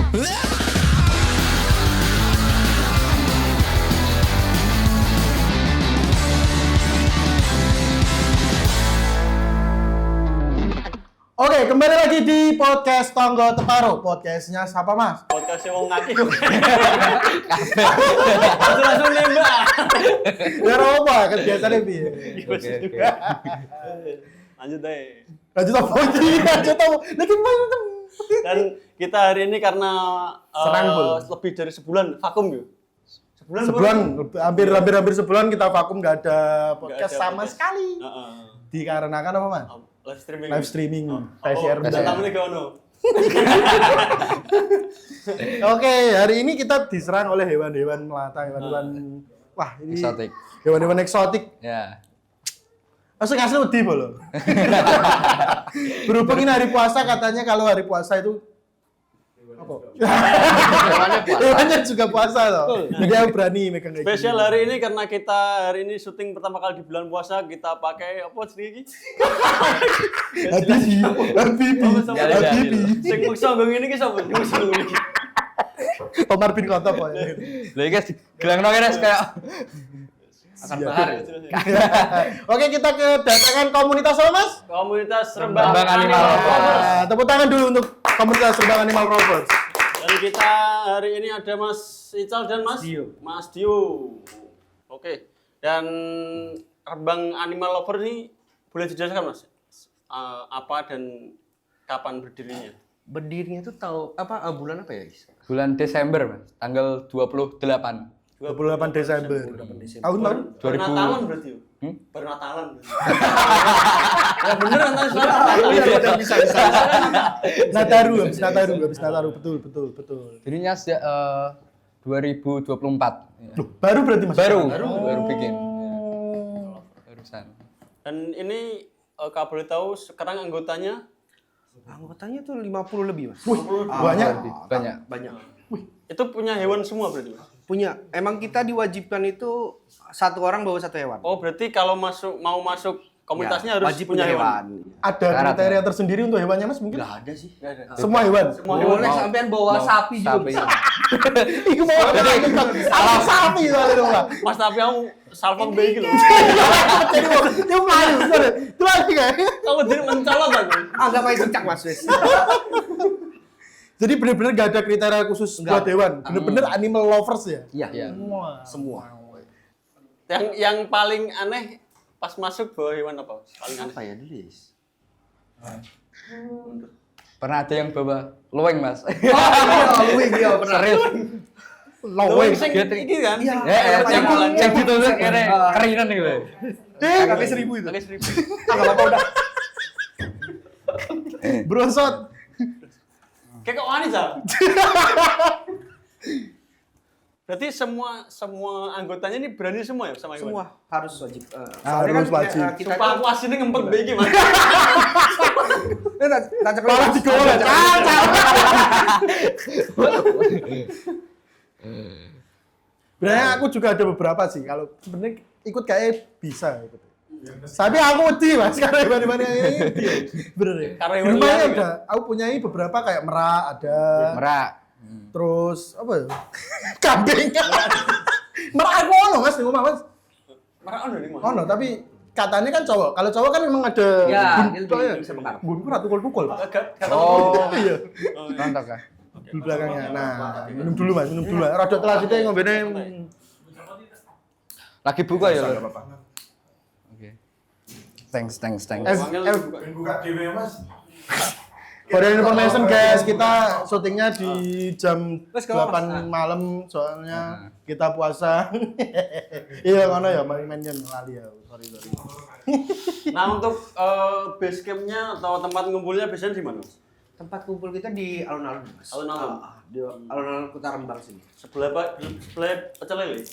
Oke, kembali lagi di podcast Tonggo Teparo. Podcastnya siapa, Mas? Podcastnya wong ngaki kok. Langsung nembak. Ya apa? Kan biasanya piye. Lanjut deh. Lanjut apa iki? Lanjut apa? Lagi mana? Dan kita hari ini karena lebih dari sebulan vakum yuk. Sebulan, hampir sebulan kita vakum nggak ada podcast sama sekali. Dikarenakan apa, Mas? Live streaming. PSR. Datang nih kono. Oke, hari ini kita diserang oleh hewan-hewan melata, hewan-hewan wah ini eksotik. Hewan-hewan eksotik. Ya. Masuk asli wedi bolo. Berhubung ini hari puasa, katanya kalau hari puasa itu apa? Hewannya juga puasa loh. Jadi aku berani megang kayak Spesial hari ini karena kita hari ini syuting pertama kali di bulan puasa, kita pakai apa sih? Habibi. Sing maksa ngene iki sapa? Omar bin Khattab ya. Lha iki gelangno kene kayak akan bahar. Oke, kita kedatangan komunitas apa, Mas? Komunitas Rembang Animal Lovers. Tepuk tangan dulu untuk komunitas Rembang Animal Lovers. Dan kita hari ini ada Mas Ical dan Mas Dio. Oke. Dan Rembang Animal Lovers ini boleh dijelaskan, Mas? Apa dan kapan berdirinya? Berdirinya itu tahu apa bulan apa ya? Bulan Desember, Mas. Tanggal 28. 28 Desember. Tahun-tahun? Pernatalan berarti yuk? Pernatalan berarti. Ya bener Natalan Iya, bisa. Habis Nataru, betul. Dirinya sejak 2024. Loh, baru berarti, Mas? Baru bikin. Barusan. Dan ini kalau boleh tahu sekarang anggotanya Anggotanya tuh 50 lebih, Mas. Wih, Banyak. itu punya hewan semua berarti, Mas? Punya. Emang kita diwajibkan itu satu orang bawa satu hewan. Oh, berarti kalau mau masuk komunitasnya harus wajib punya hewan. Ada kriteria tersendiri untuk hewannya, Mas, mungkin? Enggak ada sih. Semua hewan? Boleh sampean bawa sapi juga bisa. Iku mau salah sapi soalnya dong, Pak. Mas tapi aku salpong bayi gitu. Jadi dia malu, sorry. Itu lagi kayak. Kamu jadi mencolot aku. Anggap aja cicak, Mas, wes. Jadi benar-benar gak ada kriteria khusus buat hewan. Benar-benar animal lovers ya? Iya. Semua. Yang paling aneh pas masuk bawa hewan apa? Paling aneh. Apa ya, Dis? Pernah ada yang bawa luweng, Mas. Luwing dia pernah. Serius. Loweng. Ini kan? Yang ditulis kene keringan gitu. Kaki 1000 itu. Kali 1000. Enggak apa-apa udah. Bronsot. Kayak kok aneh, Sal? Berarti semua anggotanya ini berani semua ya sama hewan? Semua harus wajib. Harus wajib. Kita Sumpah aku aslinya ngempet bayi gimana? tacak Malah digoreng. Sebenarnya aku juga ada beberapa sih. Kalau sebenarnya ikut kayak bisa ikut. Tapi aku wedi, Mas, karena hewan-hewan ini bener ya. Karena Di hewan rumahnya liar, ada. Aku punyai beberapa kayak merak ada. Merak. Terus apa ya? Kambing. Merak aku ono, Mas, di rumah, Mas. Marah ono nih, Mas. Ono, tapi katanya kan cowok. Kalau cowok kan memang ada Ya, dia guntur lebih bisa mengarah. Guntur atau pukul-pukul, Pak. Kata Iya. Mantap kah? Di belakangnya. Nah, minum dulu, Mas, minum dulu. Rada telat kita ngombene. Lagi buka ya, Lur? Oke. Thanks. Buka TV, Mas. For your information, guys, kita syutingnya di jam 8 malam soalnya kita puasa. Iya, ngono ya, main-mainnya lali ya. Sorry. Nah, untuk base camp-nya atau tempat ngumpulnya biasanya di mana, Mas? Tempat kumpul kita di alun-alun, Mas. Alun-alun? Di alun-alun Kota Rembang sini. Sebelah pecel lele.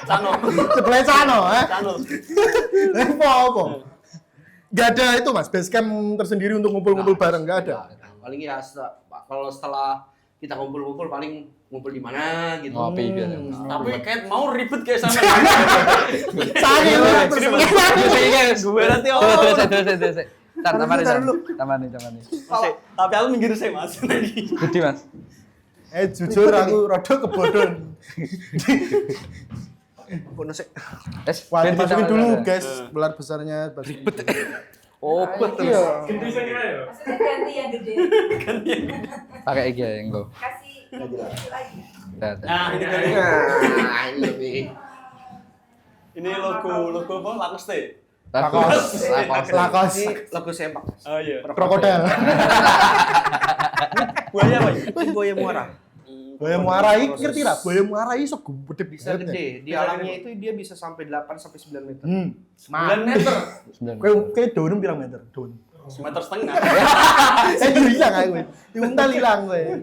Cano. Sebelah sana, Cano. Apa? Gak ada itu, Mas, base camp tersendiri untuk ngumpul-ngumpul bareng, gak ada. Paling ya kalau setelah kita kumpul-kumpul paling ngumpul di mana gitu. Ngopi biasa. Tapi kayak mau ribet kayak sama. Sakit, Gue nanti Gue nanti Terus. Tamani. Mas, tapi aku minggir sih Mas. Gede Mas. Jujur aku rada kebodohan. Wah, dimasukin dulu guys, belar besarnya. Ribet. Oh, betul. Gede saya kira ya. Maksudnya ganti yang gede. Pakai iki ya engko. Kasih lagi. Nah, ini dari Nah, ini lebih. ini logo apa? Lakos teh. Lakos. Ini logo sempak. Oh iya. Krokodil. Buaya apa? Ini buaya muara. Buaya muara iki ngerti ra? Buaya muara iso gede Bisa gede. Di alamnya itu dia bisa sampai 8 sampai 9 meter. 9 meter. Kayak daun pirang meter? Daun. Semeter setengah. Hilang aku. Diuntal hilang gue.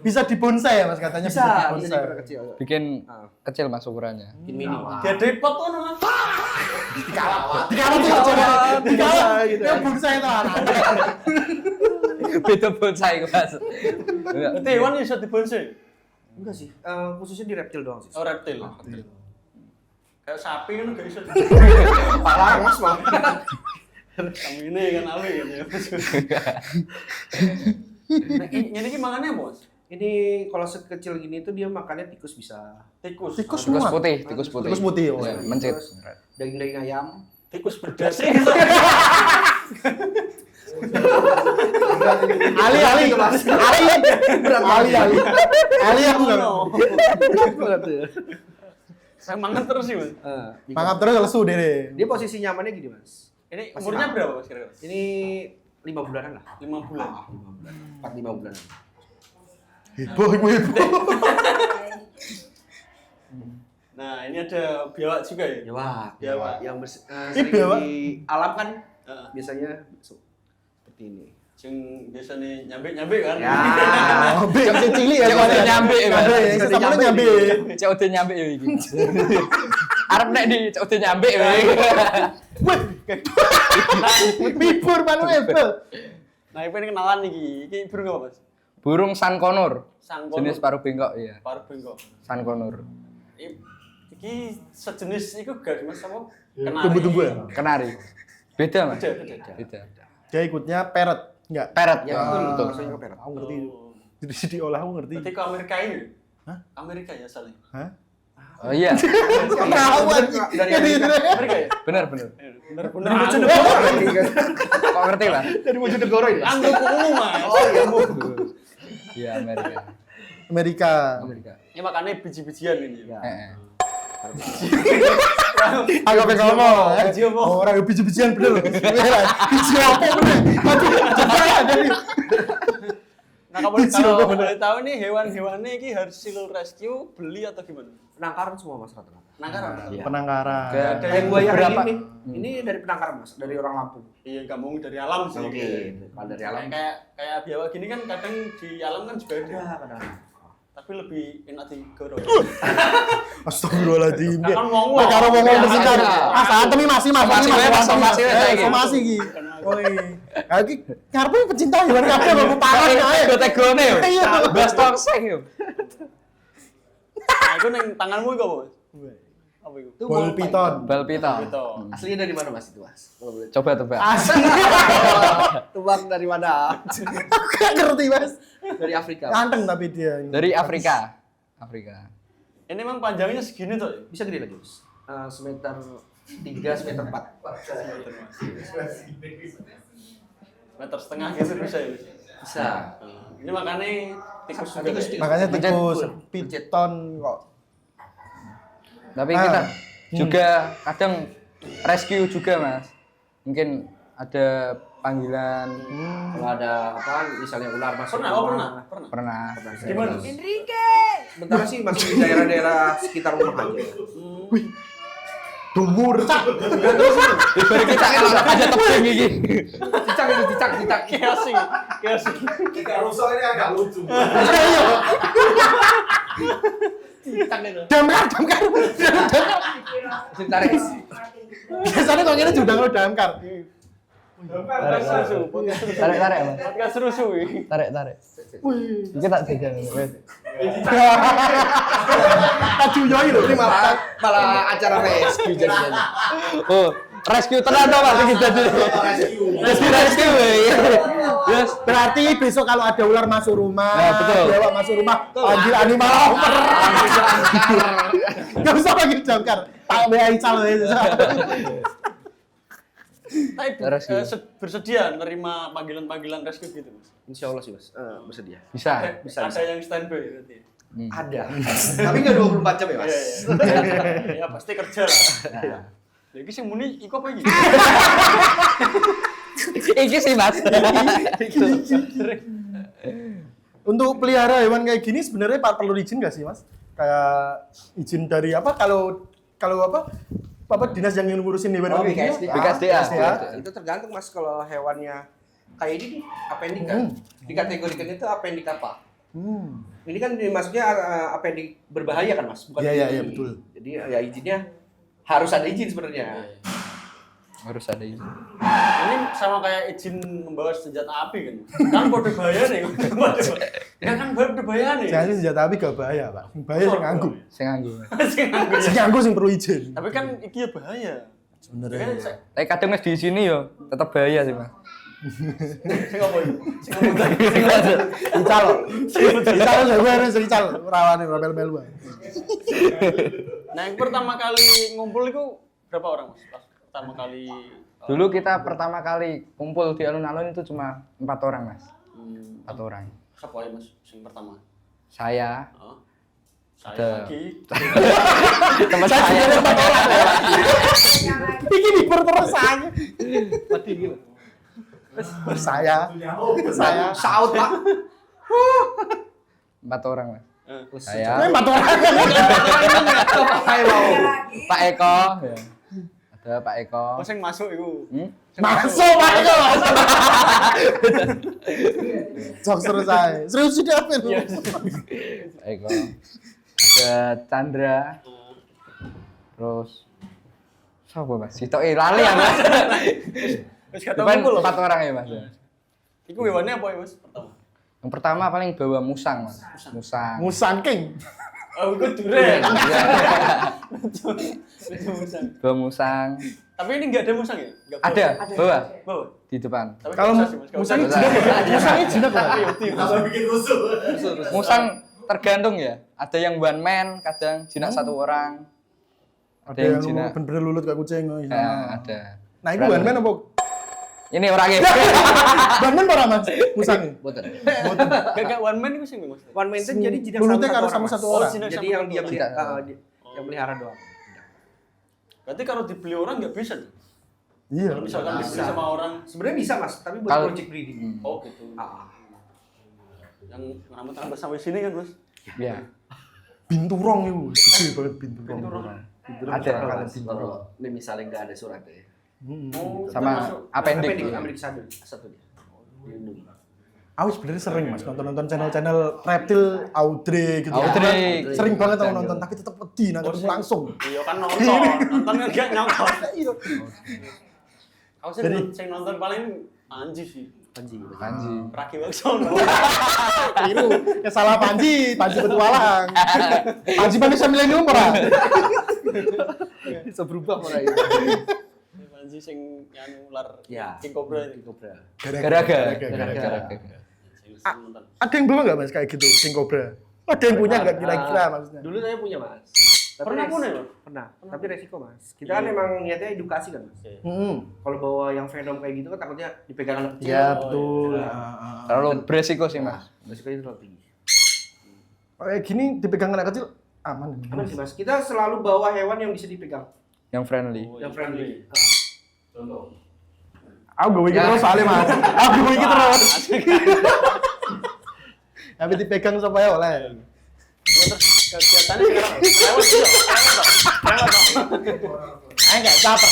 Bisa dibonsai ya Mas katanya Bisa dibonsai. diperkecil. Bikin kecil Mas ukurannya. Bikin mini. Dia depot kan Mas. Dikalah tuh coba. Dikalah gitu. Ya bonsai itu anak. Beda bonsai Mas. Berarti hewan bisa dibonsai. Enggak sih. Khususnya di reptil doang sih. Oh, reptil. Kayak sapi kan enggak bisa. Parah Mas, Bang. Kamu ini kan alih kan ya. Nah, ini makannya Bos. Ini kalau sekecil gini tuh dia makannya tikus bisa. Tikus. Tikus Tikus semua. putih. Tikus putih. Oh. Ya, mencit. Daging-daging ayam. Tikus berdasi. Ali. Ali aku enggak. Banget tuh. Saya mangan terus sih Mas. Mangap terus lesu deh. Dia posisi nyamannya gini, Mas. Ini umurnya berapa Mas kira-kira? Ini 5 bulanan lah. 5 bulan. 4-5 bulanan. Heboh. Nah, ini ada biawak juga ya? Biawak yang Ini biawak. di alam kan Heeh. biasanya seperti ini. Sing biasanya nyambe kan? Ya. Oh, yang cilik ya. COD nyambe ya, Mas. Sama nyambe. COD nyambe ya iki. Arep nek di COD nyambe ya. Mibur Manuel. Nah, ini kenalan iki. Iki burung apa, Mas? Burung sankonur. Sangkon. Jenis paruh bengkok iya. Paruh bengkok. Sankonur. Iki sejenis iku gak Mas apa? Kenari. Tunggu ya. Kenari. Beda Mas. Beda. Dia ikutnya parrot. Enggak. Parrot. Ya, itu maksudnya ke perak. Aku ngerti. Oh. Jadi diolah aku ngerti. Berarti ke Amerika ini? Hah? Amerika ya asalnya? Hah? Oh iya. Ketahuan Dari Amerika ya? Bener. Bener. Kok ngerti lah? Dari Bojonegoro ini. Mas. Anggo kumu Mas. Oh iya, Bu. Iya Amerika. Ini makannya biji-bijian ini. Ya. Aku pengen ngomong. Biji apa? Orang biji-bijian bener loh. Biji apa bener? Aduh, coba ya jadi. Nah, kalau boleh tahu nih hewan-hewannya ini hasil rescue beli atau gimana? Penangkaran semua Mas rata-rata. Penangkaran. Iya. Penangkaran. Ada Yang buaya berapa? ini dari penangkaran Mas, dari orang Lampung. Iya, kamu dari alam sih. Kalau dari alam Kayak biawak gini kan kadang di alam kan juga ada. ada kadang. Tapi lebih enak digorong. Astagfirullahaladzim. Kan wong Karo wong bersinar. Iya. Tapi masih Somasi iki. Woi. Iki ngarepe pecinta hewan kabeh kok parah kae. Tegone yo. Iya. Bas tongseng yo. Nah, itu neng tanganmu itu apa? Apa itu? Itu Ball python. Bal pita. Itu. Aslinya dari mana Mas itu Mas? Kalau boleh. Coba tebak. Asli. Tebak dari mana? Gak ngerti, Mas. Dari Afrika. Ganteng tapi dia. Dari Afrika. Ini memang panjangnya segini tuh. Bisa gede lagi Mas. Semeter 3, semeter 4. Meter setengah gitu bisa ya? Bisa. Ini makanya tikus juga. Tikus, ya? Makanya Pencet. tikus piton kok. Tapi kita juga kadang rescue juga Mas. Mungkin ada panggilan. Kalau ada apa misalnya ular masuk Pernah, rumah. Pernah. Gimana? Enrique. Sementara sih masih di daerah-daerah sekitar rumah aja. Dumur. Baru kita ada tebing iki. Cicak. Chaos sih. Jika rusak ini agak lucu. Damkar. Tarik. Biasanya kok ngene diundang lo damkar. Podcast rusuh. Tarik, Mas. Podcast rusuh. Tarik. Iki tak jajan. Wes. Aduh yo lho. Ini malah acara rescue jadinya. Oh, Rescue tenan to Mas iki dadi. Rescue. Yes. Berarti besok kalau ada ular masuk rumah, Nah, betul. dewa masuk rumah, panggil animal lover. Gak usah panggil jangkar. Tak beai cal. Tapi Rescue. bersedia nerima panggilan-panggilan rescue gitu, Mas. Insya Allah sih Mas, bersedia. Bisa. Ada yang standby berarti. Ada. Tapi nggak 24 jam ya Mas. Ya pasti kerja lah. Lagi sing muni iku apa iki? Iki sih Mas. Untuk pelihara hewan kayak gini sebenarnya perlu izin nggak sih Mas? Kayak izin dari apa? Kalau apa dinas yang ngurusin hewan kayak gini? BKSDA. Itu tergantung Mas kalau hewannya kayak ini nih, apendik kan. Dikategorikan itu apendik apa? Ini kan maksudnya apendik berbahaya kan Mas, bukan Iya, ini. betul. Jadi ya izinnya harus ada izin sebenarnya. Harus ada izin. Ini sama kayak izin membawa senjata api kan. Kan kode bahaya nih. Ya kan kode bahaya nih. Saya sih senjata api gak bahaya, Pak. Bahaya sing nganggo. Sing nganggo. Sing nganggo sing perlu izin. Tapi kan iki ya bahaya. Sebenarnya. Tapi kadang wis di sini yo tetap bahaya sih Mas. Sing apa iki? Sing apa? Ical. Ical sing ical rawane melu-melu. Nah, yang pertama kali ngumpul itu berapa orang, Mas? Pas pertama kali Dulu kita pertama kali kumpul di alun-alun itu cuma 4 orang Mas. 4 orang. siapa ya, Mas? Sing pertama. Saya, Oh. Ada. Saya lagi. teman saya. Iki libur terus aja. Mati gitu. Saya Saut Pak. 4 orang Mas. Saya Saya, 4 orang. Pak Eko, ya. Ada Pak Eko. Oh, sing masuk iku. Masuk Pak Eko. Jok terus saya. Serius sih apa lu? Pak Eko. Ada Chandra. Terus siapa Mas? Sitoke lali ya Mas. Wis gak tau Depan ngumpul lho. 4 orang ya Mas. Iku hewannya apa ya, Mas? Pertama. Yang pertama paling bawa musang Mas. Musang. Musang King. Oh, iku duren. Bawa musang. Tapi ini enggak ada musang ya? Enggak Ada, bawa Bawa. di depan. Tapi Kalau nggak usah sih, Mas. Nggak musang usah. jinak ya? Musangnya jinak ya? Langsung bikin rusuh. Musang tergantung ya. Ada yang one man, kadang jinak 1 orang. Ada yang jinak. bener-bener lulut kayak kucing. Ya, ada. Nah, itu one man apa? Ini orangnya. One man apa Mas? Musangnya? Boten. Gak one man itu sih, Mas. One man itu jadi jinak Mulutnya sama harus sama Mas. satu Oh, orang. jinak Jadi sama yang satu dia orang. yang pelihara doang. Berarti kalau dibeli orang nggak bisa tuh? Iya. Kalau misalkan dibeli sama orang, Sebenarnya bisa Mas, tapi buat Kalau- project breeding. oh gitu. Yang rambut-rambut sampai sini kan, Mas? Ya. Binturong itu. Gede banget binturong. Ada. Kalau ini misalnya nggak ada surat ya. Oh, Sama termasuk. appendix. Apendik satu dia. Dilindungi. Aku sebenarnya sering Mas nonton channel-channel reptil Audrey gitu. Audrey. Sering banget aku nonton tapi tetap wedi nah ketemu langsung. Iya kan nonton kan nggak nyangkut. Iya. Aku sih sing nonton paling Panji sih. Panji. Raki Waksono. Keliru. Ya salah Panji petualang. Panji manusia milenium ora? Bisa berubah mulai. Panji sing anu ular Ya. King Cobra itu. Cobra. Gara-gara. Sing nonton. Ada yang bawa nggak Mas kayak gitu King Cobra? Ada yang punya nggak kira-kira maksudnya? Dulu saya punya Mas. Tapi Pernah punya lo? Pernah. Tapi resiko Mas. Kita kan emang niatnya edukasi kan Mas. Kalau bawa yang venom kayak gitu kan takutnya dipegang anak kecil. Iya betul. Terlalu beresiko sih Mas. Resikonya terlalu tinggi. Kayak gini dipegang anak kecil aman. Aman sih Mas. Kita selalu bawa hewan yang bisa dipegang. Yang friendly. Yang friendly. Contoh. Aku gue iki terus soalnya Mas. Aku gue iki terus. Tapi dipegang supaya oleh. Terus kegiatannya sekarang lewat sih. Enggak caper.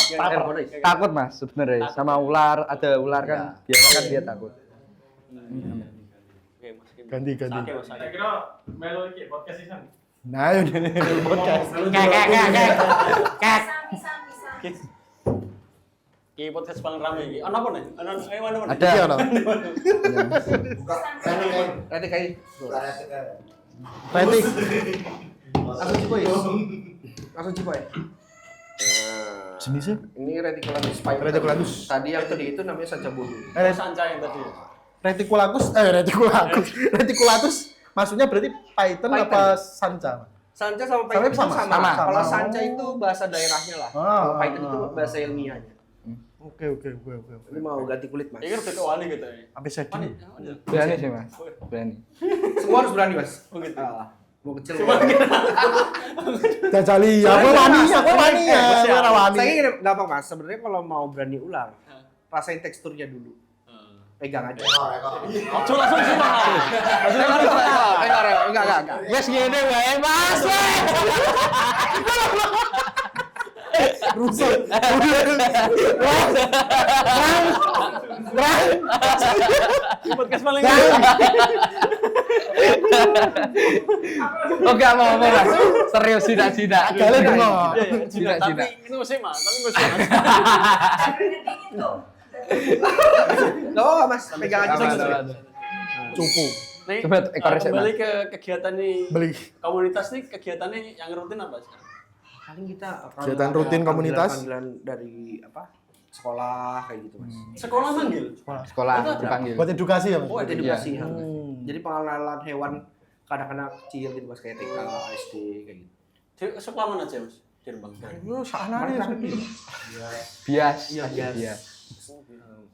Takut Mas sebenarnya sama ular, ada ular kan biasa kan dia takut. Oke, Mas. Ganti. Oke, Mas. Saya kira melo iki podcast isan. Nah, ini podcast. Ki podcast paling rame iki. Ono apa nih? Ono mana? Ada. Iya, no. Nanti kayak Retik. langsung cipoy. Langsung cipoy. Nah, Jenisnya? ini Reticulanus piper. Reticulanus. Tadi yang tadi itu namanya Sanca Bodo. Sanca yang tadi. Reticulatus maksudnya berarti python Python. apa sanca? Sanca sama python itu Sama, sama. sama. Kalau Oh. Sanca itu bahasa daerahnya lah. Kalau python itu bahasa ilmiahnya. Oke. Ini mau ganti kulit, Mas. Ini kan udah wani gitu ya. Sampai sedih. Wani. Berani sih mas. Berani. Semua harus berani, Mas. Oh gitu. Mau kecil. Jajali, aku wani ya. Ora wani. Saya ingin gampang, Mas. Sebenarnya kalau mau berani ular, rasain teksturnya dulu. Pegang aja. Ojo langsung sih mah. Enggak. Wes ngene wae mas. Rusuh. Podcast paling Oh enggak mau mas. Serius tidak. Agaknya dengar. Tidak, tapi itu sih mah, tapi nggak sih. Dingin tuh. Enggak apa, Mas. Pegang aja. Cupu. Nih, Coba ekornya sih, kembali ke kegiatan nih Beli. komunitas nih, kegiatannya yang rutin apa sekarang? Paling kita Kegiatan rutin komunitas. Panggilan dari apa? Sekolah kayak gitu, Mas. Sekolah manggil. Sekolah dipanggil. Buat edukasi ya, Mas? Oh, edukasi. Iya. Jadi pengenalan hewan anak-anak kecil gitu, Mas, kayak TK, SD kayak gitu. Sekolah mana aja, Mas? Di Rembang. Lu sana nih. Bias. Iya, bias. Bias.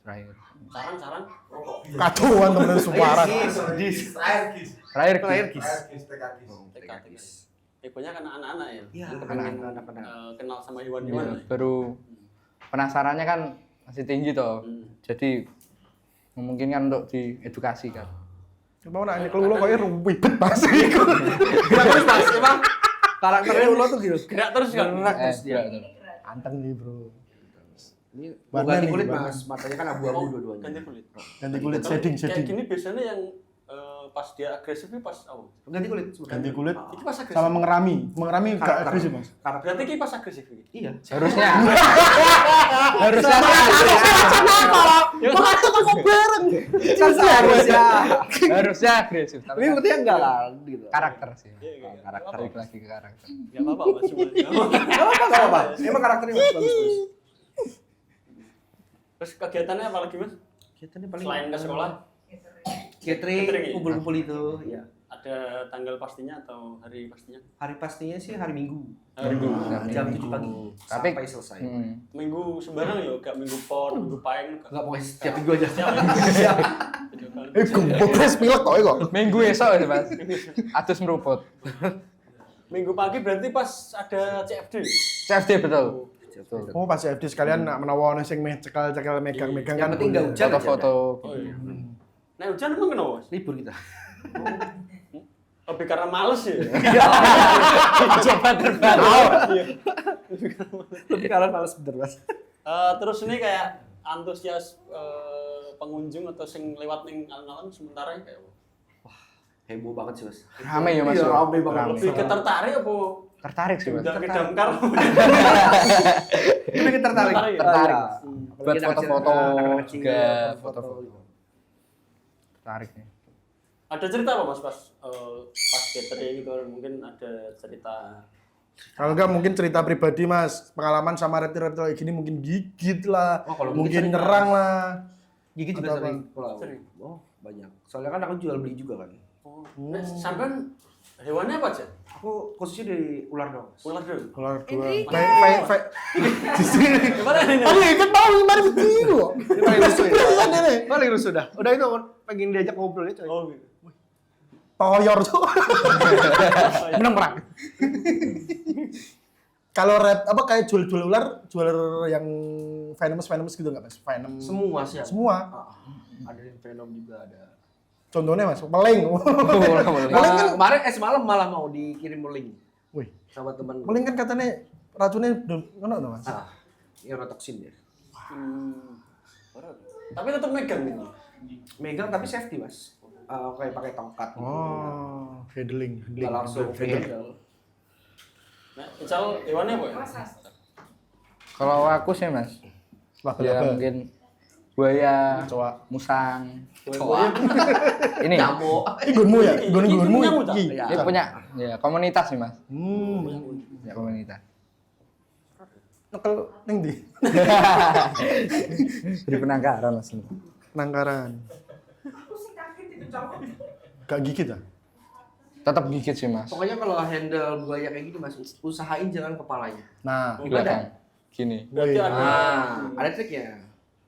Terakhir. Saran. Kacauan temen suara. Terakhir. TK. Banyak kan anak-anak ya. Iya, yang kepengen anak-anak. kenal sama hewan-hewan. Iya, baru penasarannya kan masih tinggi toh. Jadi memungkinkan untuk diedukasi kan. Mau nanya ke lu kayaknya ribet pasti. Terus, Mas, emang karakternya Ulo tuh gitu. Gerak terus kan. Gerak terus dia. Anteng nih, Bro. Ini Warna ganti nih, kulit, warna. Mas. Matanya kan abu-abu dua-duanya. Ganti kulit. Ganti kulit Kalau shading. Kayak gini biasanya yang pas dia agresif ini pas apa? Ganti kulit. sebenarnya. Ganti kulit Itu pas agresif. sama mengerami gak Karakter. agresif, Mas. Karakter. Berarti ini pas agresif ini. Iya. Harusnya. Harusnya. Harusnya agresif. Tapi Tapi berarti enggak lah gitu. karakter sih. Karakter. Balik lagi ke karakter. Gak apa-apa, Mas. Enggak apa-apa. Emang karakternya bagus. Terus kegiatannya apa lagi, Mas? Kegiatannya paling Selain ke sekolah, catering, Catering, ya? kumpul-kumpul itu, ya. ada tanggal pastinya atau hari pastinya? Hari pastinya sih hari Minggu. Hari Minggu. Jam 7 pagi Tapi sampai selesai. Minggu sembarang ya, gak minggu pon, minggu paeng. Enggak pokoknya setiap minggu aja. Gembok pilek kok kok. Minggu esok ya mas. Atus meruput. Minggu pagi berarti pas ada CFD. CFD betul. Betul. Oh, pas FD sekalian nak menawa ono sing meh cekel-cekel megang-megang Yang kan. penting enggak hujan aja. Foto-foto. Oh iya. Nah hujan emang kenapa, Mas? Libur kita. Lebih karena males ya? Coba terbang. Lebih karena males bener, Mas. Terus ini kayak antusias pengunjung atau sing lewat ning alun-alun sementara kayak apa? Heboh banget sih, Mas. Rame ya mas. Iya, rame banget. Lebih ke tertarik apa? Tertarik sih mas. Udah ke damkar? Ini bikin tertarik. Tertarik ya? Tertarik. Iya. Buat Apalagi anak foto-foto kecil, anak-anak kecil, juga, foto-foto. Tertarik nih. Ada cerita apa Mas pas catering gitu, mungkin ada cerita. Kalau enggak mungkin cerita pribadi, Mas. Pengalaman sama reptil-reptil kayak gini mungkin gigit lah. Oh, kalau mungkin sering, nyerang Mas. lah. Gigi juga Atau sering. apa? Kalau Sering? Oh, banyak. Soalnya kan aku jual beli juga kan. Oh. Nah, sampean hewannya apa aja? Aku khususnya dari ular dong. Mas. Ular dulu. Keluar dua. Enrique. Di sini. Gimana ini? Aduh, kan tahu gimana begitu. Ini paling rusuh ya. Kan ini. Paling rusuh dah. Udah itu pengen diajak ngobrol ya, coy. Oh gitu. Toyor tuh. Menang perang. Kalau apa kayak jual-jual ular, jual yang venomous gitu nggak Mas? Venom. Semua sih. Semua. Ada yang Venom juga ada. Contohnya Mas, meling. Meling kan kemarin semalam malah mau dikirim meling Wih, sama teman. meling kan katanya racunnya ngono no, Mas. Eurotoksin ya. Tapi tetap megang gitu. Megang tapi safety, Mas. Kayak pakai tongkat gitu. Oh, handling. Nggak langsung handle. Nah, misal hewannya apa ya? Kalau aku sih mas. Ya Laba-laba. mungkin buaya, Coba. musang. Buaya. Ini. Nyamuk. Gunmu ya? Gunmu. Nyamuk, tak? Ini punya ya komunitas sih mas. Hmm. Ya komunitas. Nekel ning ndi? Di penangkaran Mas. Penangkaran. Aku sih kaget itu cowok. Gak gigit ah? Tetap gigit sih Mas. Pokoknya kalau handle buaya kayak gini Mas, usahain jangan kepalanya. Nah, Belakang. Gini. Berarti ada Ada triknya.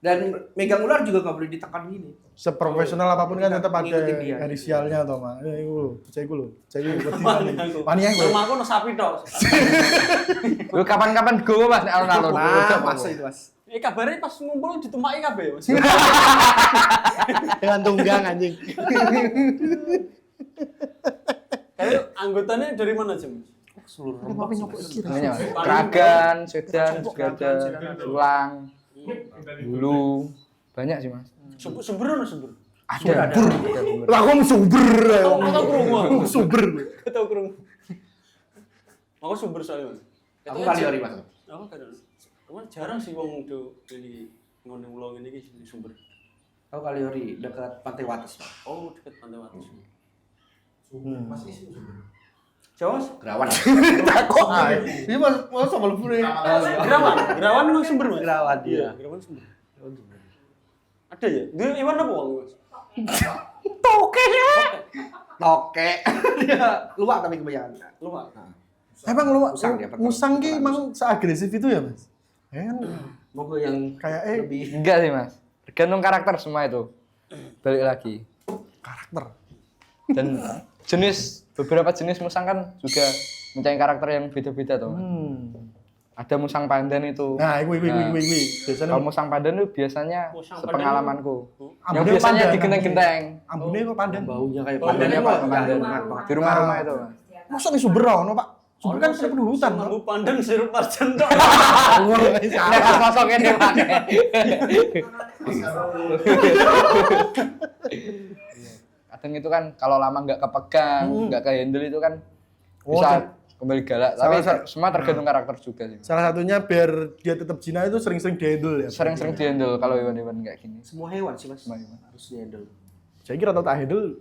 Dan megang ular juga nggak boleh ditekan gini. seprofesional apapun kan tetap ada Ngikutin dia. garis sialnya toh, Mak. Iku lho, cek iku lho. Cek iku wedi. Wani aku. rumahku no sapi tok. Lu kapan-kapan go Mas nek alun-alun. Masa itu Mas. Kabarnya pas ngumpul ditemaki kabeh, Mas. Dengan tunggang anjing. Kayak anggotanya dari mana aja, Mas? Seluruh Namanya Mas. Keragan, Sedan, juga ada tulang, bulu. Banyak sih Mas. Sumber ono sumber. Ada. Lah kok sumber. Kata krungu. Sumber. Kata krungu. Aku sumber soalnya, Mas. Aku kali ori Mas. Aku kadang. Cuman jarang sih wong do beli ngene ulo ngene iki di sumber. Aku kali ori dekat Pantai Wates. Oh, dekat Pantai Wates. Masih isi sumber. Jawa, Mas? Gerawan. Takok. Ini Mas sama lebur ya. Gerawan memang sumber, Mas. Gerawan, Iya, Gerawan sumber. Ada ya? Dia iwan apa, Mas? Toke. Dia luak tapi kebanyakan. Lupa. Nah, Emang lu Musang dia, musang ki emang seagresif itu ya, Mas? Ya kan moga yang kayak lebih Enggak sih Mas. Tergantung karakter semua itu. Balik lagi. karakter. Dan beberapa jenis musang kan juga mempunyai karakter yang beda-beda tuh. Ada musang pandan itu. Nah, iku. Kalau Biasanya musang pandan itu biasanya Musang sepengalamanku. Yang Ambune biasanya pandan, digenteng-genteng. ambune kok pandan. baunya kayak Pandannya Pak, pandan. Di rumah-rumah itu. Masa nih sumber ono, Pak? Sumber kan penuh hutan, Pak. Lampu pandan sirup marjan tok. Nek sosok ini Pak. Kadang itu kan kalau lama nggak kepegang, nggak ke handle itu kan Oh, bisa kembali galak. Tapi Salah- semua tergantung karakter juga sih. Salah satunya biar dia tetap jinak itu sering-sering dihandle ya. Sering-sering di handle kalau hewan-hewan kayak gini. semua hewan sih Mas. Semua hewan. Harus di-handle. Saya kira tak handle.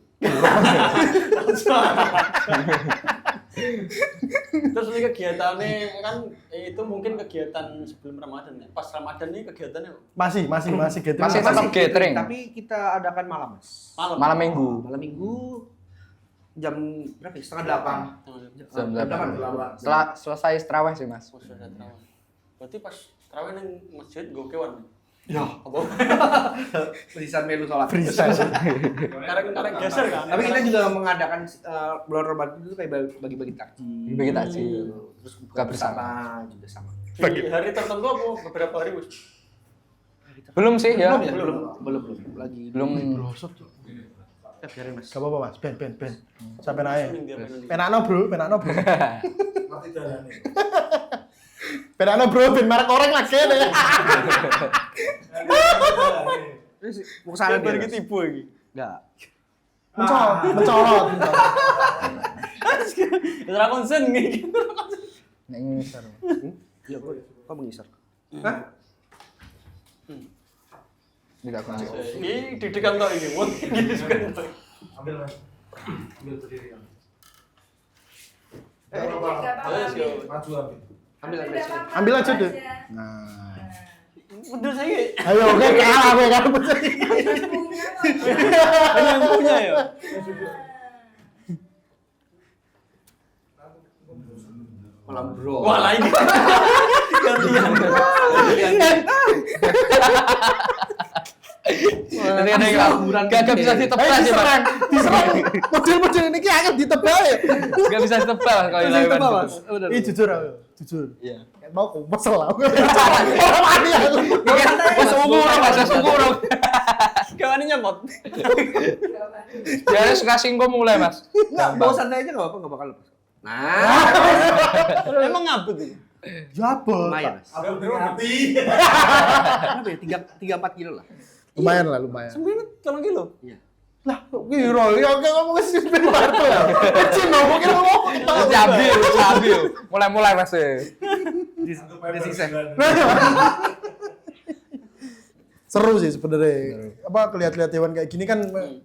Terus ini kegiatannya kan itu mungkin kegiatan sebelum Ramadan ya. Pas Ramadan ini kegiatannya Masih gitu. Masih tetap gathering. Tapi kita adakan malam Mas. malam. Malam minggu. Malam minggu jam berapa? Ya? Setengah 8. Jam 8. 8. Setelah selesai terawih sih Mas. Oh, sudah terawih. Berarti pas terawih nang masjid go kewan. Ya, apa? Frisan melu sholat. Karek geser kan. Tapi kita juga mengadakan bulan Ramadan itu kayak bagi-bagi takjil. Bagi takjil. Terus Buka bersama. juga sama. Di hari tertentu apa beberapa hari, Mas? Belum sih ya. Belum. Lagi Belum. kita biarin Mas. Gak apa-apa, Mas. Ben. Sampai naik. Dia pengen. Penakno, Bro. Ngerti dalane. Penakno, Bro. Ben marek orang lagi deh. Mau kesana Bar dia. iki tipu iki. Enggak. Mencolot. Ora konsen iki. Nek ngisar. Iya, kok mengisar? Hah? Tidak kunci. Iki didikan tok iki. Wong iki didikan tok. Ambil Mas. Ambil berdiri kan. Ayo, siap. Maju ambil. Ambil sini. Ambil aja deh. Nah. Bener saya. Ayo, oke, kalah gue kan. Yang punya ya. Malam bro. Wah, lain. Gantian. Nanti ada yang laburan. Gak bisa ditebak Ayo sih Mas. diserang. Model-model ini kayak akan ditebak ya. Gak bisa ditebak Mas kalau hewan Ditebak, gitu. Mas. Ih, jujur aku. Jujur. Iya. Mau aku mesel lah. Orang mati aku. Mas umur, Mas umur. Kawannya nyemot. Dia harus kasih info mulai Mas. Enggak, bawa santai aja enggak apa-apa, enggak bakal lepas. Nah, Emang ngabut iki. Jabol. lumayan. Mas. Aku hati. Berapa ya? 3-4 kilo lah. Lumayan lah, lumayan. Sembilan 3 kilo. Iya. Lah, kira ya kayak ngomong ke sini Barto ya. Kecil ngomong kira ngomong. Stabil. Mulai Mas. Disiksa. Seru sih sebenarnya. Apa lihat-lihat hewan kayak gini kan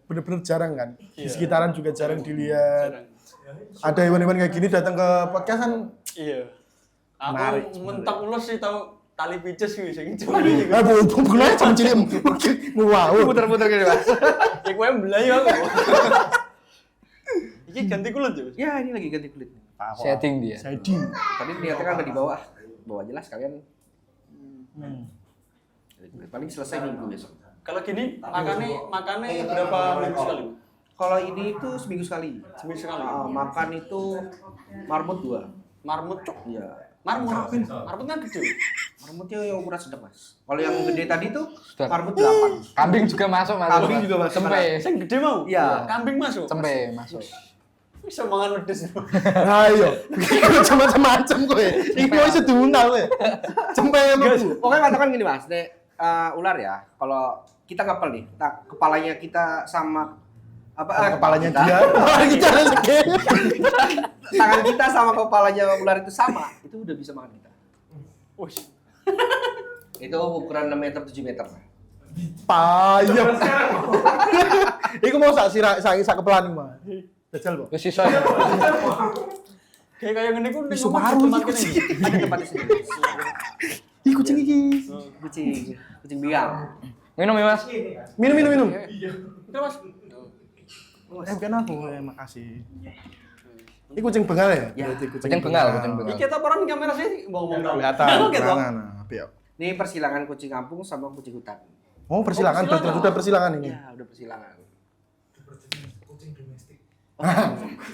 bener-bener jarang kan. Di sekitaran juga jarang dilihat. Jarang. Ada hewan-hewan kayak gini datang ke podcast kan Iya. Menarik. Aku mentok ulos sih tau tali pices kuwi sing jebule. Ah, bukan aja cilik. Wow. Puter-puter gini mas. Ya kowe mblayu aku. Iki ganti kulit ya. Mas? Ya ini lagi ganti kulit. Setting dia. Jadi. Tadi niatnya kan udah di bawah. Bawah aja lah sekalian. Paling selesai minggu besok. Kalau gini makannya berapa minggu sekali? Kalau ini itu seminggu sekali. Seminggu sekali. Makan itu marmut 2. Marmut cok. Iya. Marmutnya gede. Marmutnya yang ukuran sedang mas. Kalau yang gede tadi tuh Sudah. marmut 8. Kambing juga masuk mas. Kambing juga masuk. Cempe. Sing gede mau? Iya. Kambing masuk. Cempe masuk. Bisa mangan pedes. Ayo. Macam-macam kowe. Iki wis diundang kowe. Cempe mlebu. Pokoknya patokan gini mas. Nek ular ya. Kalau kita ngapel nih, kepalanya kita sama Kepalanya kita, dia. Kita lagi. tangan kita sama kepalanya ular itu sama, itu udah bisa makan kita. Wih. Itu ukuran 6 meter 7 meter. Payah. Iku mau sak kepelan Mas. Jajal, Pak. Wis iso. Ya. Kayak ngene ku ning Iso omah baru tempat iki. kene. Ada tempatnya sendiri. Ih kucing iki. Kucing biang. Minum ya mas. Minum. Itu Mas. Kan aku makasih. Ini kucing bengal ya? Ya. Berarti Kucing bengal. Iki ta orang kamera sih ngomong tau. Kelihatan. Gitu. Kerangan. Api. Ini persilangan kucing kampung sama kucing hutan. Oh, persilangan. Sudah persilangan ini. Ya, udah persilangan. Kucing domestik.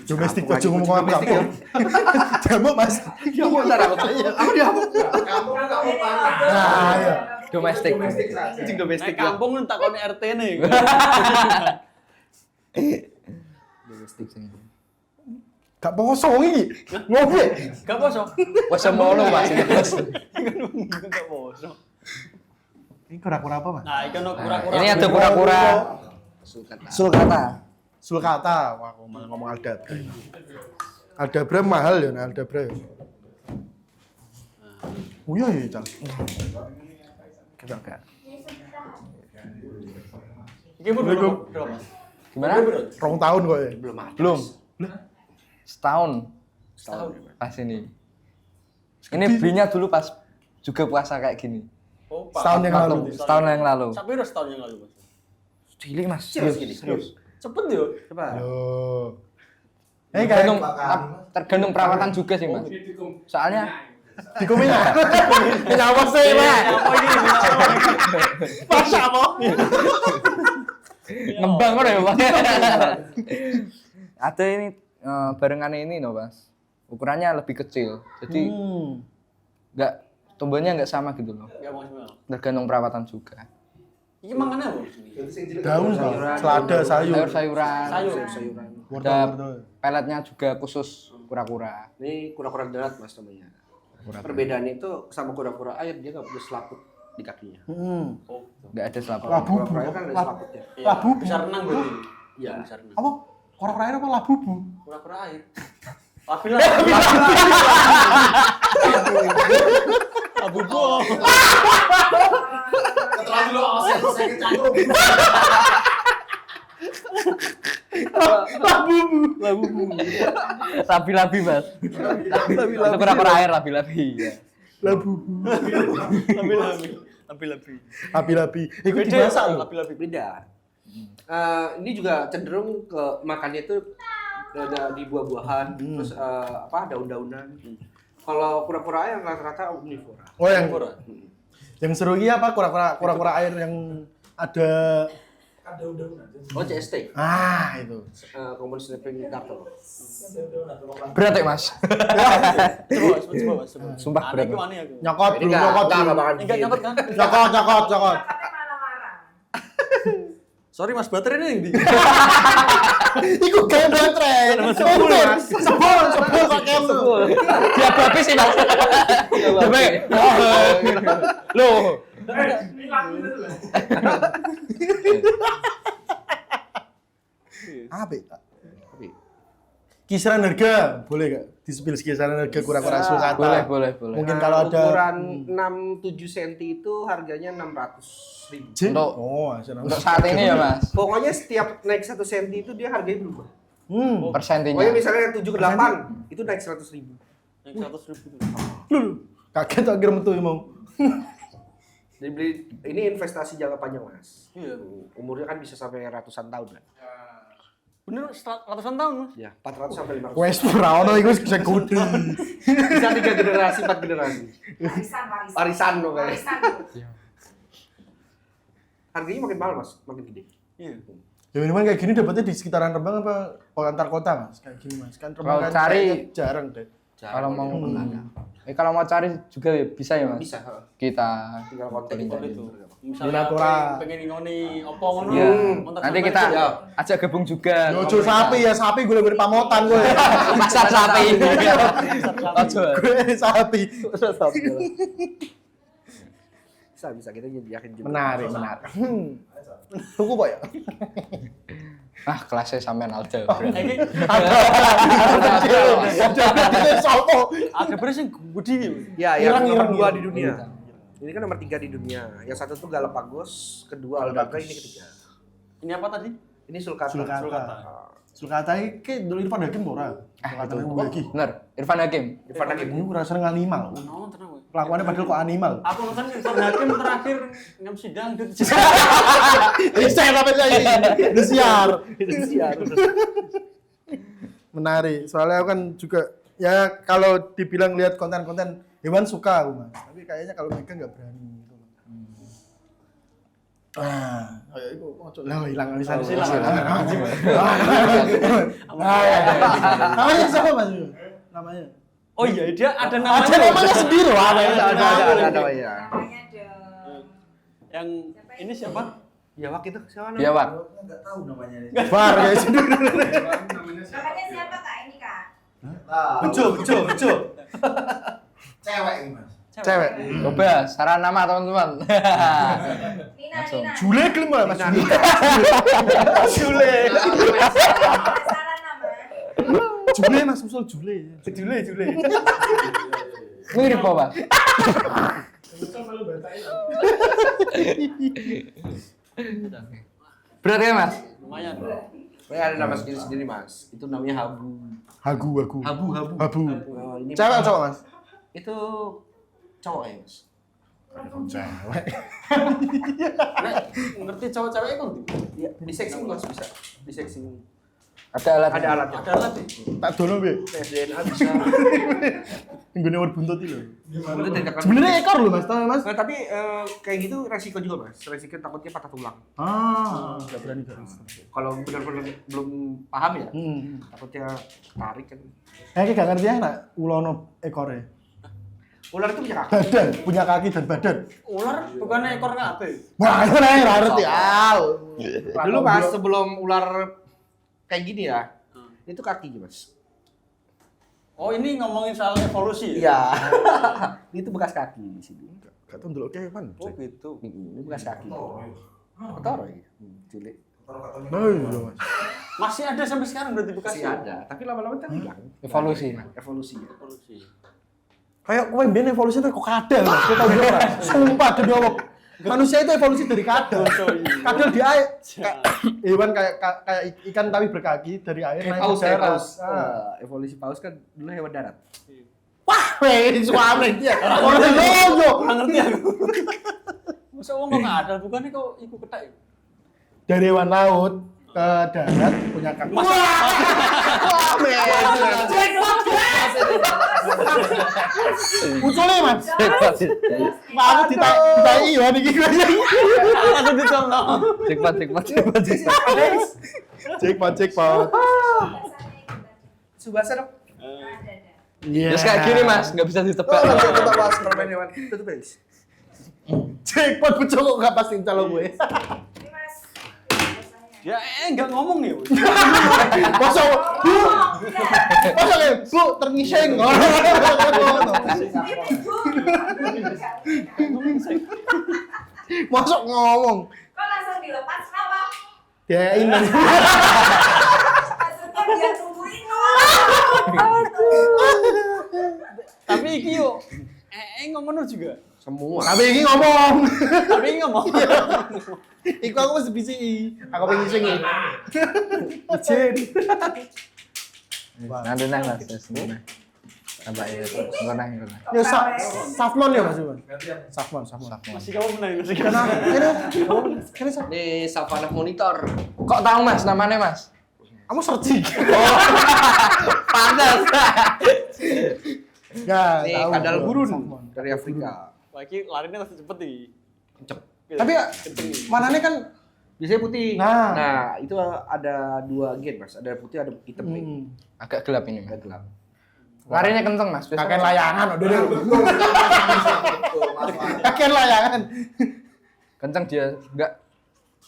Domestik Kampung kucing lagi, ngomong kucing apa? domestik, Jamuk, Mas. Ya bentar aku diamuk. Kampung enggak mau panah. Nah, iya. Domestik. Kucing domestik. Nek kampung tak kon RT nih. Domestik sing. Gak poso iki. Ngopi. Gak poso. Wes semono mas ini mas. Gak poso. Ini kura-kura apa, Mas? Nah, iki ono kura-kura. Ini ada kura-kura Sulkata. Sulkata. Wah, aku malah ngomong Aldabra. Aldabra mahal ya, nah Aldabra. Oh iya ya, Cal. Kita enggak. Iki pun berapa Mas? Gimana? 2 tahun kok ya. Belum ada. Belum. Setahun Setahun. pas ini. Ini belinya dulu pas juga puasa kayak gini. Oh, Setahun yang lalu. Setahun yang lalu. Sampai udah setahun yang lalu, Mas. Cilik mas. Serius gini. Cepet yo. Coba. Loh. Kayak Tergantung perawatan juga sih mas. Soalnya di kumenya. Nyawa sih, Pak. Apa iki? Masa apa? ngembang kan ya mas. Ada ini barengan ini no mas. Ukurannya lebih kecil. Jadi nggak tumbuhnya nggak sama gitu loh. Ya maksimal. Tergantung perawatan juga. Iki mangannya apa? Daun, selada, sayur. Sayur-sayuran. Sayuran. Wortel. Peletnya juga khusus kura-kura. Ini kura-kura darat mas namanya. Perbedaannya itu sama kura-kura air dia nggak punya selaput di kakinya. Nggak ada selaput. Labu. Kura-kura air kan ada selaputnya. Iya, Labu. Bisa renang berarti. Iya. Bisa renang. Apa? Kura-kura air apa labubu? Kura-kura air. Labilah. Abu bo. Terlalu lo saya kecantum. Labi-labi mas. Itu kura-kura air labi-labi. Ya. Labubu. Labi-labi. Labi-labi. Iku Beda dimasak ya, lho. labi-labi. Beda. Ini juga cenderung ke makannya itu ada di buah-buahan, terus daun-daunan. Kalau kura-kura air rata-rata omnivora. Oh, yang Kura. yang seru ini apa? Kura-kura air yang ada Ada undang-undang. Oh CST, itu. common snapping turtle. Berat ya mas. Coba Mas. Sumpah berat. Aneh wani aku. Nyokot Ini dulu, nggak nyokot dulu. bakal Enggak nyokot kan? Nyokot. Tapi malah marah. Sorry Mas, baterainya yang di. Iku kayak baterai. Sebol kok kamu. Dia babi sih mas. Coba. Loh. Apa? Kisaran harga boleh gak? Di-spill kisaran harga kura-kura sulcata. Boleh. Mungkin kalau ada ukuran 6-7 cm itu harganya 600.000. Untuk saat ini ya mas. Pokoknya setiap naik 1 cm itu dia harganya berubah. Persentinya. Pokoknya misalnya 7 ke 8 itu naik 100.000. Yang 100.000 itu. Kaget tak kira metu mau. Dibeli ini investasi jangka panjang, Mas. Iya. Umurnya kan bisa sampai ratusan tahun kan. Bener ratusan tahun Mas. Ya, 400 sampai 500. Wes ora ono iku wis kudu. Bisa 3 generasi, 4 generasi. Warisan. Warisan dong kayaknya. Warisan. Harganya makin mahal, Mas, makin gede. Iya. Ya minimal kayak gini dapatnya di sekitaran Rembang apa antar kota Mas? Kayak gini Mas. Kan Rembang Kalau kan cari- kayaknya jarang deh. Kalau mau kalau mau cari juga ya bisa ya Mas. Bisa, heeh. Kita Tinggal kontak Itu. itu. Misalnya Minatura. pengen ngoni opo ngono. ya. kontak Nanti sampai kita itu. ajak gabung juga. Ojo sapi ya, sapi gue beri pamotan gue. Pasar sapi. Ojo. Gue sapi. Bisa kita yakin juga. Menarik. Tuku kok ya. Ah, kelasnya sampean Aldo. Iki Ada sopo. ada beres sing gede iki. Ya, yang Irang, nomor 2 irang. di dunia. Ini kan nomor 3 di dunia. Yang satu tuh Galapagos, kedua Albaga, ini ketiga. Ini apa tadi? Ini sulcata. Sulcata. Sulcata iki dulu Irfan Hakim ora. Sulcata itu. gue iki. Bener, Irfan Hakim. Irfan Hakim. Ini gue rasanya animal. Oh, tenang kowe. Kelakuannya padahal kok animal. Aku nonton Irfan Hakim terakhir ngam sidang gitu. Saya apa saya? Siar. Siar. Menarik. Soalnya aku kan juga ya kalau dibilang lihat konten-konten hewan suka aku Mas. Tapi kayaknya kalau megang nggak berani gitu. Kayak itu ojo lah hilang bisa di sini. Namanya siapa Mas? Namanya? Oh iya, dia ada namanya. Ada namanya sendiri loh. Ada ya. Namanya dong. Yang ini siapa? Biawak itu siapa namanya? Biawak. Enggak tahu namanya. Bar kayak sendiri. Namanya siapa Kak ini Kak? Bejo. Cewek ini, Mas. Cewek. Coba saran nama teman-teman. Nina. Jule kelim Mas. Jule. Salah nama. Jule Mas musul Jule. Jule. Mirip apa, Pak? Berat ya, Mas? Lumayan. Saya ada nama sendiri Mas. Itu namanya Habu. Habu. Habu. Habu. Oh, ini Cewek atau cowok Mas? Itu cowok ya, Mas. Cewek. Nek ngerti cowok-cewek itu Ya, disexing Mas bisa. Disexing. Ada alat. Ada alatnya. ada alat nih. Tak dono piye? Tes DNA bisa. Nggone war buntut iki lho. Itu tindakan. Sebenarnya ekor lho Mas, tahu Mas? Nah, tapi kayak gitu resiko juga Mas. Resiko takutnya patah tulang. Enggak berani guys. Kalau benar-benar belum paham ya, Hmm. takutnya tarik kan. Kayak gak ngerti ya nak ulono ekore. Ular itu punya kaki. Badan, punya kaki dan badan. Ular bukannya ekor kabeh. Wah, itu nih ngerti. Dulu Mas sebelum ular kayak gini ya, itu kaki Mas. Oh, ini ngomongin soal evolusi ya? Iya. Itu bekas kaki di sini. Gak tau ndelok kewan. Oh, gitu. Ini bekas kaki. Kotor ya. Cilik. Nah, iya Mas. Masih ada sampai sekarang berarti Masih bekasnya? ada, tapi lama-lama kan hilang. Evolusi. Evolusi. Evolusi. Kayak kowe mbien evolusi itu kok kadal Mas. Kita tahu ora? Sumpah demi Allah. Manusia itu evolusi dari kadal. Kadal di air. Hewan kayak ikan tapi berkaki dari air naik ke Paus ya, darat. paus. Evolusi paus kan dulu hewan darat. Wah, weh, suami dia. Orang loyo. Nggak ngerti aku. Masa ngomong ada, bukannya kok ikut ketek? Dari hewan laut ke darat punya kaki. Wah, Usulnya Mas. Aku ditai ya niki gue. Aku dicontoh. Cekpat. Cekpot. Subasa dong. Iya. Terus kayak gini, Mas, nggak bisa ditebak. Coba bahas permain hewan. Tutup guys. Cekpot bocok kok gak pasti calon gue. Ini Mas. Ya, nggak ngomong nih. Kosong. Kosong ya, Bu, terniseng. Masuk ngomong. Kok langsung dilepas kenapa? Ya ini. Maksudnya dia tungguin Tapi iki yo, ngomong juga. Semua. Tapi ini ngomong. Tapi ngomong. Iku aku masih bisi. Aku pengen sing. Izin. Nanti Mas. Tambah ya. Ngono. Ya Safmon ya Mas Iwan. Safmon. Masih kamu menang, masih kamu. Karena ini Ini Savannah Monitor. Kok tahu Mas namanya Mas? kamu searching. Pantas. Ya, Ini tahu. kadal gurun Safmon. dari Afrika. Lagi larinya masih cepet nih. Kencep. Tapi ya mananya kan Biasanya putih. Nah. Nah, itu ada 2 gen, Mas. Ada putih, ada hitam nih. Agak gelap ini Mas. Agak gelap. Larinya kenceng Mas. kakek layangan udah deh. Tuh, masuk aja. Kakek layangan. Kenceng dia enggak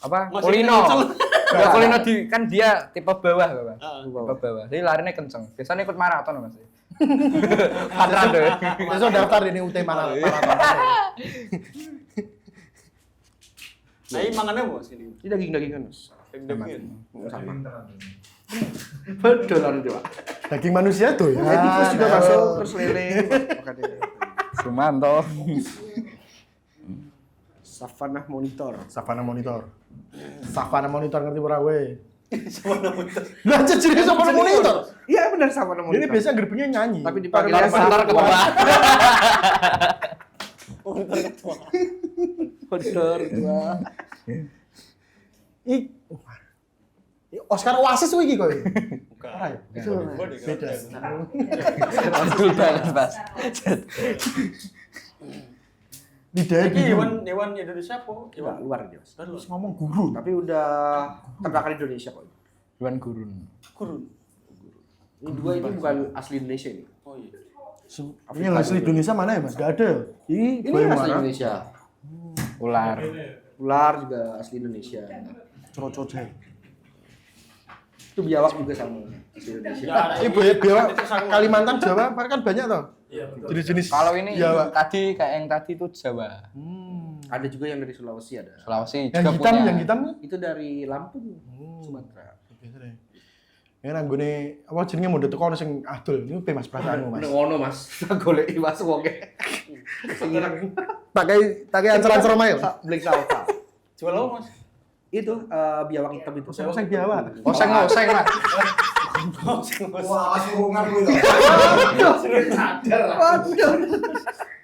apa? Masih Kulino. kenceng. Enggak kulino di kan dia tipe bawah, Bapak. Ah. Tipe bawah. Jadi larinya kenceng. Biasanya ikut maraton Mas. Padahal deh. Besok daftar ini UT mana? Nah, ini mangannya bos ini. Ini daging-dagingan, Mas. Daging-dagingin. Sama. Betul lah itu, Pak. Daging manusia tuh ya. Tikus juga masuk, terus lele. Makanya. Sumanto. Savannah Monitor. Savannah Monitor. Savannah Monitor ngerti ora we? Savannah Monitor. Lah jadi Savannah Monitor. Iya benar Savannah Monitor. Ini biasanya gerbangnya nyanyi. Tapi dipakai Panggilan sebentar ketua. Monitor ketua. Monitor. Ih, Oscar Oasis iki kok. Bukan. Ora ya? Itu Beda. Betul banget Mas. Lidahnya Ini gitu. Iwan Indonesia apa? Luar, luar dia, Mas. Baru. Terus ngomong guru. Tapi udah terbakan Indonesia kok. Iwan Gurun. Gurun. Ini 2 ini bukan asli Indonesia ini. Oh iya. Ini asli Indonesia mana ya Mas? Gak ada. Ini Boy asli mana? Indonesia. Ular. Ular juga asli Indonesia. Crocodile. Itu biawak juga sama asli Indonesia. Ibu ya biawak Kalimantan Jawa kan banyak toh. Jenis-jenis. Kalau ini Jawa. tadi kayak yang tadi itu Jawa. Ada juga yang dari Sulawesi ada. Sulawesi Yang juga hitam, punya. yang hitam. Itu dari Lampung, Sumatera. Ya nanggone apa jenenge model teko ono sing adol. Ini pe Mas perasaanmu Mas. Ngono Mas, goleki Mas wonge. Sing ireng. Pakai ancer-ancer omae. Black Salva. Jual apa mas? Itu biawak hitam itu. Oseng biawak. Oseng Mas. Wah, asurungan lu itu.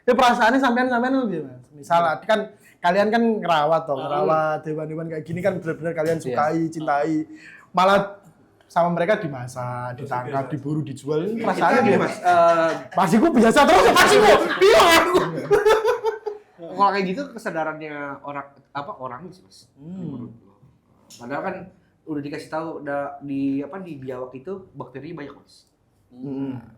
Ya perasaannya sampean-sampean lho piye Mas? Misal kan kalian kan ngerawat toh, ngerawat hewan-hewan kayak gini kan benar-benar kalian sukai, cintai. Malah sama mereka dimasak, ditangkap, diburu, dijual. Ini perasaannya Itu dia Mas. Mas iku biasa terus Mas iku. Bilang aku. Kalau kayak gitu kesadarannya orang sih Mas. Menurut gua. Padahal kan udah dikasih tahu di biawak itu bakteri banyak Mas.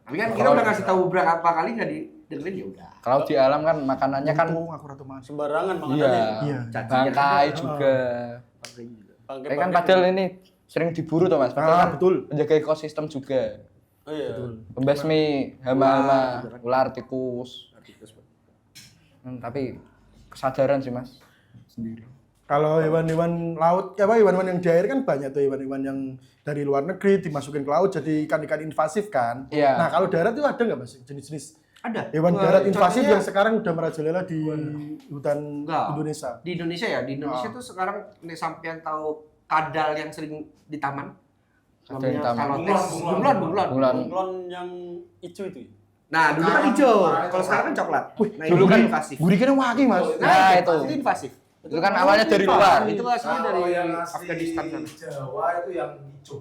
Tapi kan kita udah kasih tahu berapa kali nggak didengerin ya udah. Kalau di alam kan makanannya kan aku ratu Mas. Sembarangan iya, makanannya. Iya. bangkai juga. Bakteri juga. Kayak kan padahal ini sering diburu tuh Mas. Padahal kan betul. menjaga ekosistem juga. Oh iya. Membasmi hama-hama, ular, tikus. Tapi kesadaran sih Mas sendiri. Kalau hewan-hewan laut, apa hewan-hewan yang di air kan banyak tuh hewan-hewan yang dari luar negeri dimasukin ke laut jadi ikan-ikan invasif kan. Iya. Nah kalau darat itu ada nggak Mas jenis-jenis Ada. hewan darat invasif Contohnya, yang sekarang udah merajalela di hutan Enggak. Indonesia? Di Indonesia ya, di Indonesia tuh sekarang nih sampean tahu kadal yang sering di taman. Ada yang Namanya taman. kalotes. Bunglon. Bunglon. Bunglon yang hijau itu. Nah, dulu kan hijau. Kalau sekarang kan coklat. Nah, dulu itu kan invasif. Gurih kira waki Mas. Nah, itu. Itu invasif. Itu kan awalnya dari luar. Itu aslinya dari Kalau yang asli Afghanistan sana. Jawa itu yang hijau.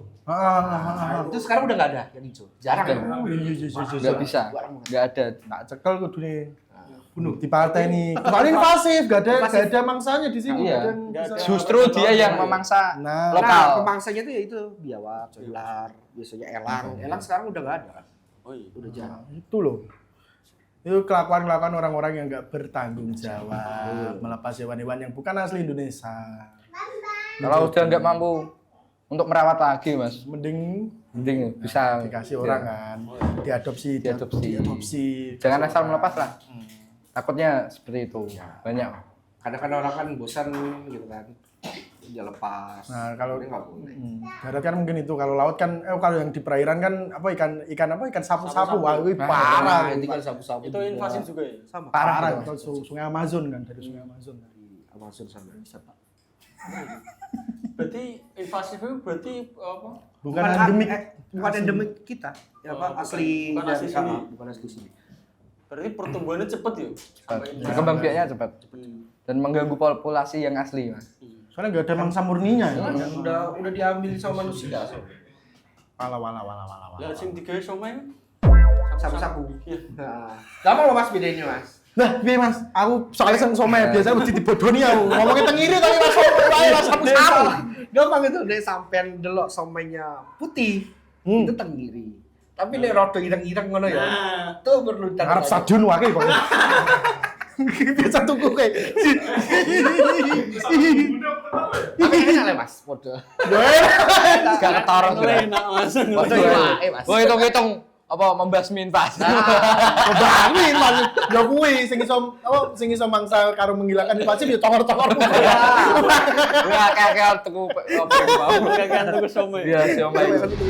Itu sekarang udah nggak ada yang hijau. Jarang. Ada. ya. Nggak bisa, nggak ada. Tak cekel kudu nih. Bunuh di partai nih. Soalnya invasif, gak ada mangsanya di sini. Iya. Nggak ada yang bisa- Justru dia yang memangsa Nah, lokal. Nah, pemangsanya tuh ya itu biawak, ular, biasanya elang. Elang sekarang udah nggak ada. Oh iya. Udah jarang. itu loh. Itu kelakuan-kelakuan orang-orang yang nggak bertanggung jawab melepas hewan-hewan yang bukan asli Indonesia. Kalau udah nggak mampu untuk merawat lagi Mas, Mending mending bisa dikasih orang kan, diadopsi. Diadopsi. Jangan asal melepas lah. Takutnya seperti itu. Banyak. Kadang-kadang orang kan bosan gitu kan. Dia lepas. Nah, kalau Ini nggak boleh. darat kan mungkin itu, kalau laut kan, kalau yang di perairan kan apa ikan sapu-sapu, wah itu Nah, parah, Itu kan sabu-sabu. Itu invasif juga ya. Sama. parah. Parah. Itu sungai Amazon kan, dari sungai Amazon. Amazon sana. Berarti invasif itu berarti apa? Bukan endemik. Bukan endemik kita. Ya apa Oh, asli bukan dari- asli sini. bukan asli sini. Berarti pertumbuhannya cepet ya? Berkembang biaknya cepat Hmm. dan mengganggu populasi yang asli, Mas. Soalnya nggak ada mangsa murninya ya. Udah diambil sama manusia. Wala. Lah sing digawe somai Sapu-sapu. Iya. Nah, gampang loh Mas bedanya Mas. Nah, piye Mas? Aku soalnya sing somai biasa mesti dibodoni aku. Ngomongnya tengiri tapi Mas somai Mas sapu-sapu. Gampang itu deh sampean delok somainya putih. Itu tenggiri. Tapi nek rada ireng-ireng ngono ya. Nah, Tuh perlu Arab Sadun wae kok. Biasa tuku kayak. Tapi enak lah Mas, podo. Gak ketara sudah. enak Mas. Podo iwake Mas. Oh, hitung-hitung apa membasmi invasi. Kebangun Mas. Ya kuwi sing iso mangsa karo menghilangkan invasi ya tongor-tongor. Wah, kayak tuku apa yang mau. Kayak tuku somai. Iya, siomay. Sampai kan itu.